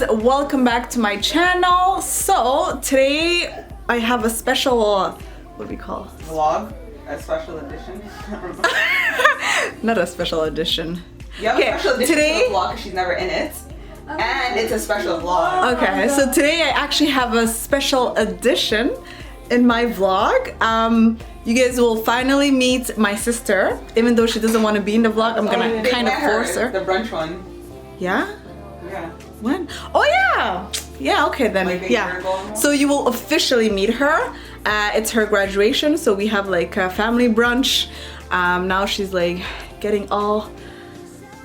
guys, welcome back to my channel. So today I have a special, what do we call it? Vlog, a special edition. Not a special edition. Yeah, okay, a special edition today, to the vlog, she's never in it. And it's a special vlog. Okay, so today I actually have a special edition in my vlog. You guys will finally meet my sister. Even though she doesn't want to be in the vlog, I'm gonna kind of force her. The brunch one. Yeah? Yeah. When? Oh yeah! Yeah, okay then. Like yeah. So you will officially meet her. It's her graduation, so we have like a family brunch. Now she's like getting all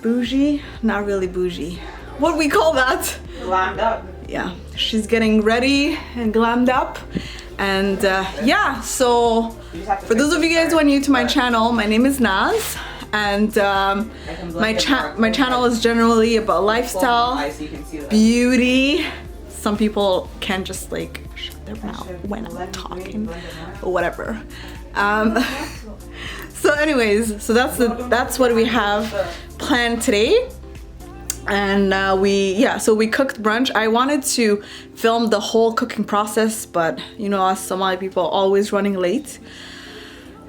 bougie. Not really bougie. What do we call that? Glammed up. Yeah, she's getting ready and glammed up. And yeah, so for those of you guys who are new to my channel, my name is Naz. And my channel is generally about lifestyle, beauty. Some people can just like shut their mouth when I'm talking or whatever. So anyways, so that's what we have planned today. And so we cooked brunch. I wanted to film the whole cooking process, but you know, us Somali people always running late.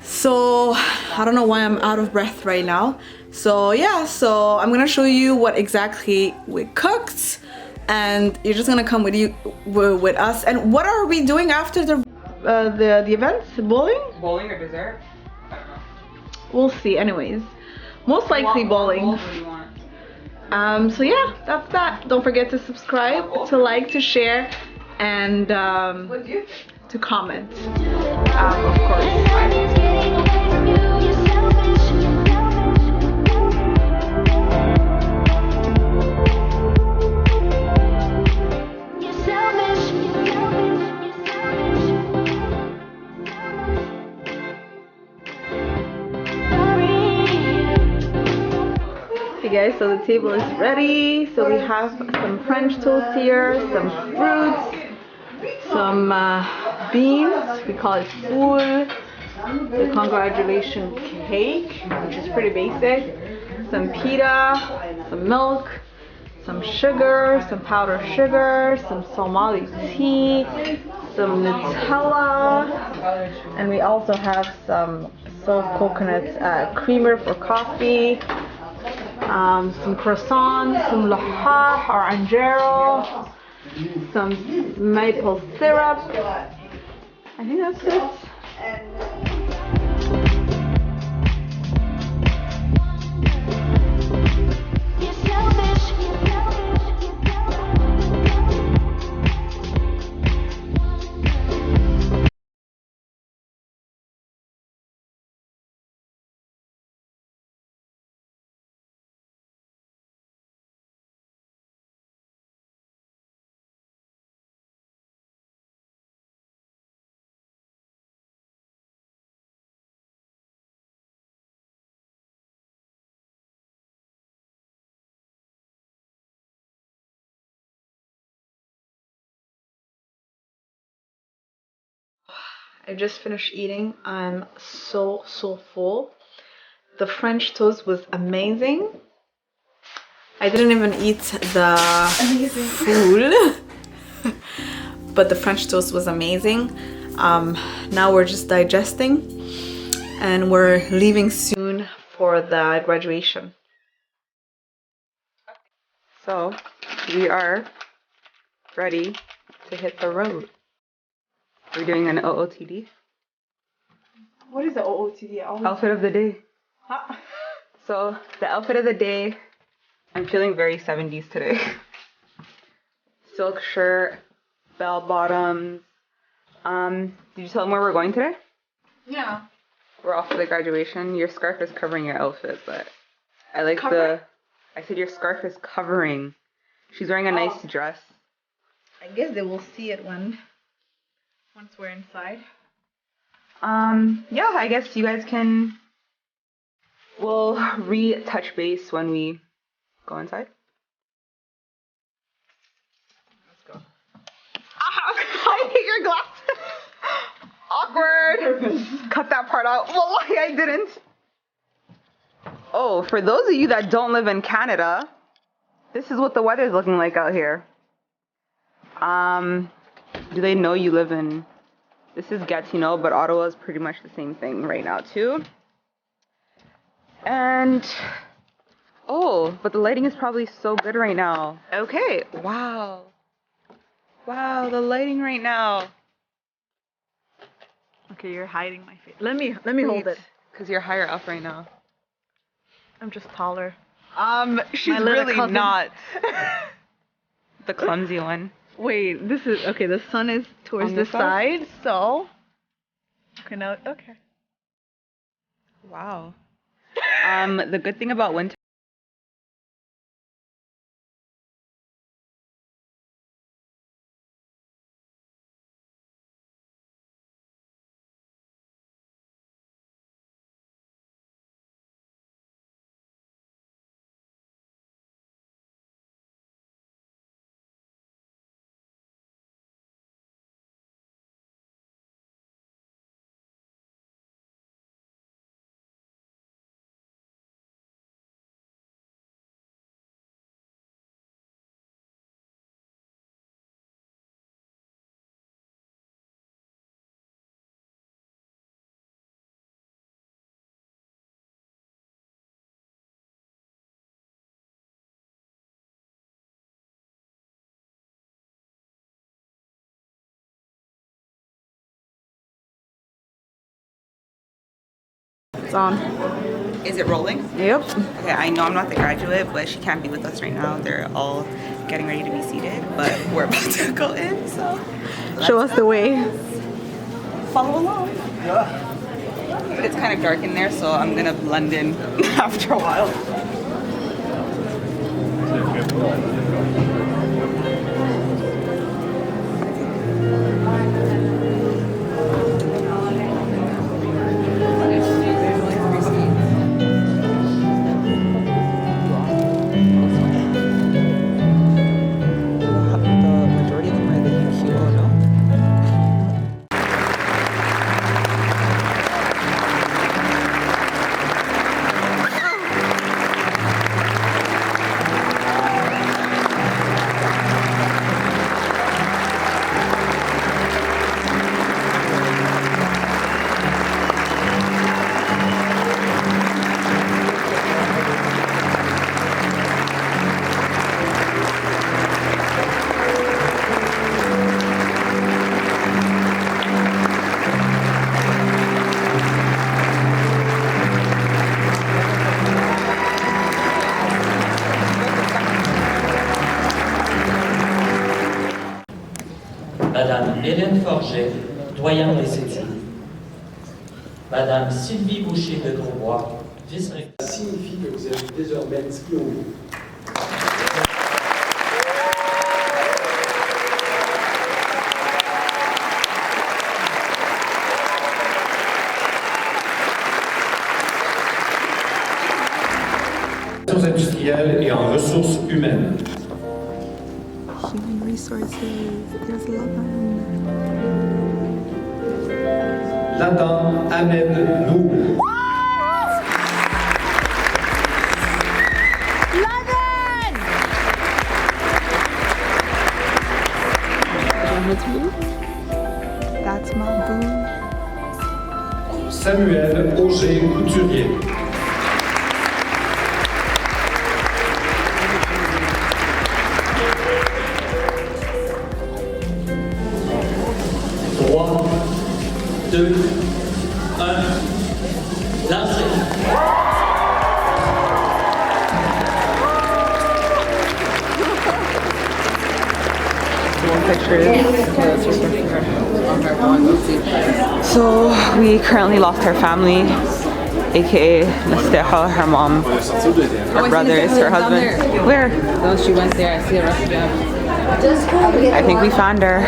So I don't know why I'm out of breath right now. So yeah, so I'm gonna show you what exactly we cooked, and you're just gonna come with us. And what are we doing after the event? Bowling? Bowling or dessert? I don't know. We'll see. Anyways, most likely bowling. So yeah, that's that. Don't forget to subscribe, to like, to share, and to comment. Of course. Guys, so the table is ready. So we have some French toast here, some fruits, some beans, we call it foul, the congratulation cake, which is pretty basic, some pita, some milk, some sugar, some powdered sugar, some Somali tea, some Nutella, and we also have some soft coconut creamer for coffee. Some croissants, some lahah or anjero, some maple syrup. I think that's it. I just finished eating. I'm so full. The French toast was amazing. I didn't even eat the food, but the French toast was amazing. Now we're just digesting, and we're leaving soon for the graduation. So we are ready to hit the road. We're doing an OOTD. What is the OOTD? Outfit of the day. Huh? So the outfit of the day, I'm feeling very 70s today. Silk shirt, bell bottoms. Did you tell them where we're going today? Yeah. We're off to the graduation. Your scarf is covering your outfit, but I like I said your scarf is covering. She's wearing a nice dress. I guess they will see it once we're inside. Yeah, I guess you guys we'll touch base when we go inside. Let's go. I hate your glasses. Awkward. Cut that part out. Well, I didn't. Oh, for those of you that don't live in Canada, this is what the weather's looking like out here. Do they know you live in... This is Gatineau, but Ottawa is pretty much the same thing right now too. And... Oh, but the lighting is probably so good right now. Okay, wow. Wow, the lighting right now. Okay, you're hiding my face. Let me hold it. Because you're higher up right now. I'm just taller. She's My little really cousin. not. The clumsy one. Wait, this is okay. The sun is towards On this this side? side, so okay now. Okay. Wow. The good thing about winter. It's on. Is it rolling? Yep. Okay, I know I'm not the graduate, but she can't be with us right now. They're all getting ready to be seated, but we're about to go in, so Show us the way. follow along. But it's kind of dark in there, so I'm gonna blend in after a while. The majority of them are the UQ, no? Madame Hélène Forget, doyen des études. Madame Sylvie Boucher de Grosbois, vice-rectrice. Ça signifie que vous êtes désormais diplômé. Industrielles et en ressources humaines. Human resources. There's a lot of L'Adam Ahmed Nour. That's my boo. Samuel Auger Couturier. Trois, deux, un, lancez. So we currently lost her family, aka Nasteha, her mom, her brothers, her husband. Where? No, she went there. I see her up. I think we found her.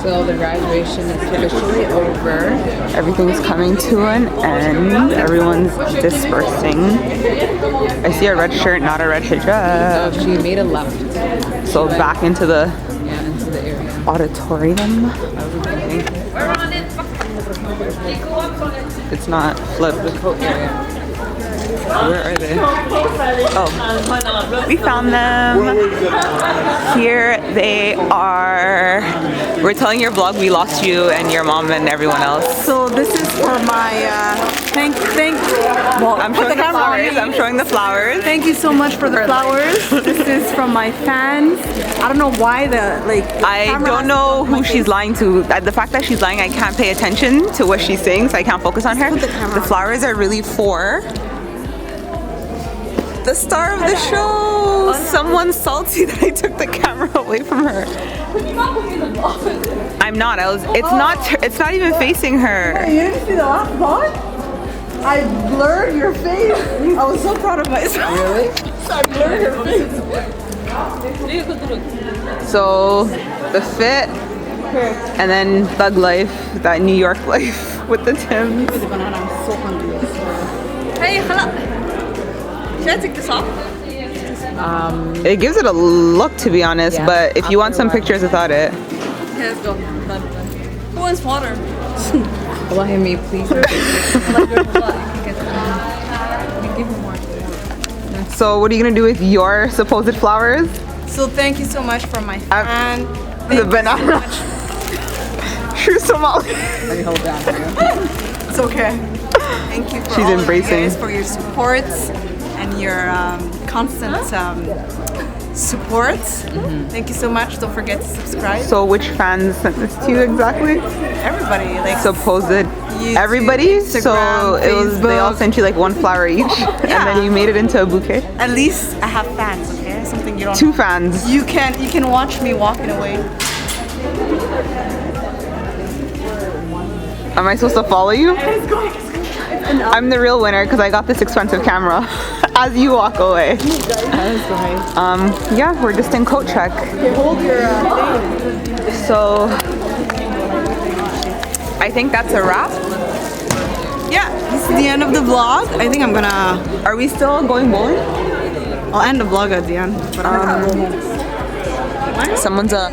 So the graduation is officially over. Everything's coming to an end. Everyone's dispersing. I see a red shirt, not a red hijab. She made a left. So back into the Yeah, into the area. auditorium. It's not flipped. Coat area. Where are they? Oh, we found them. Here they are. We're telling your vlog we lost you and your mom and everyone else. So this is for my well, I'm showing the flowers. I'm showing the flowers. Thank you so much for the flowers. This is from my fans. I don't know why I don't know who she's lying to. The fact that she's lying, I can't pay attention to what she's saying, so I can't focus on her. The flowers are really for the star of the show. Someone's salty that I took the camera away from her. I'm not. It's not even facing her. You didn't see the last vlog? I blurred your face. I was so proud of myself. Really? I blurred your face. So the fit, and then Thug Life, that New York life with the Timbs. I'm so hungry. Hey, hello. Should I take this off? It gives it a look, to be honest, but if you want some pictures without it. Okay, let's go. Who wants water? Wallahi me, please. So what are you gonna do with your supposed flowers? So thank you so much for my fan. The banana. True Somali. Let me hold down for you. It's okay. Thank you for She's all embracing. of you guys for your supports and your constant support. Thank you so much. Don't forget to subscribe. So which fans sent this to you exactly? Everybody, like Supposed YouTube, everybody. So Instagram, it was they all Facebook. sent you like one flower each, and then you made it into a bouquet. At least I have fans, okay? Something you don't. 2 fans. You can watch me walking away. Am I supposed to follow you? I'm the real winner because I got this expensive camera. As you walk away. Yeah, we're just in coat check. Hold your So I think that's a wrap. Yeah, this is the end of the vlog. I think I'm gonna. Are we still going bowling? I'll end the vlog at the end. But Someone's a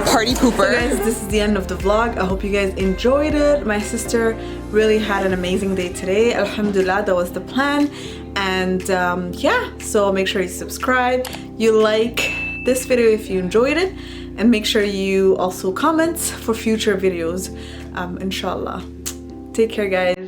party pooper. guys, this is the end of the vlog. I hope you guys enjoyed it. My sister really had an amazing day today. Alhamdulillah, that was the plan. And yeah, so make sure you subscribe, you like this video if you enjoyed it, and make sure you also comment for future videos, inshallah. Take care, guys.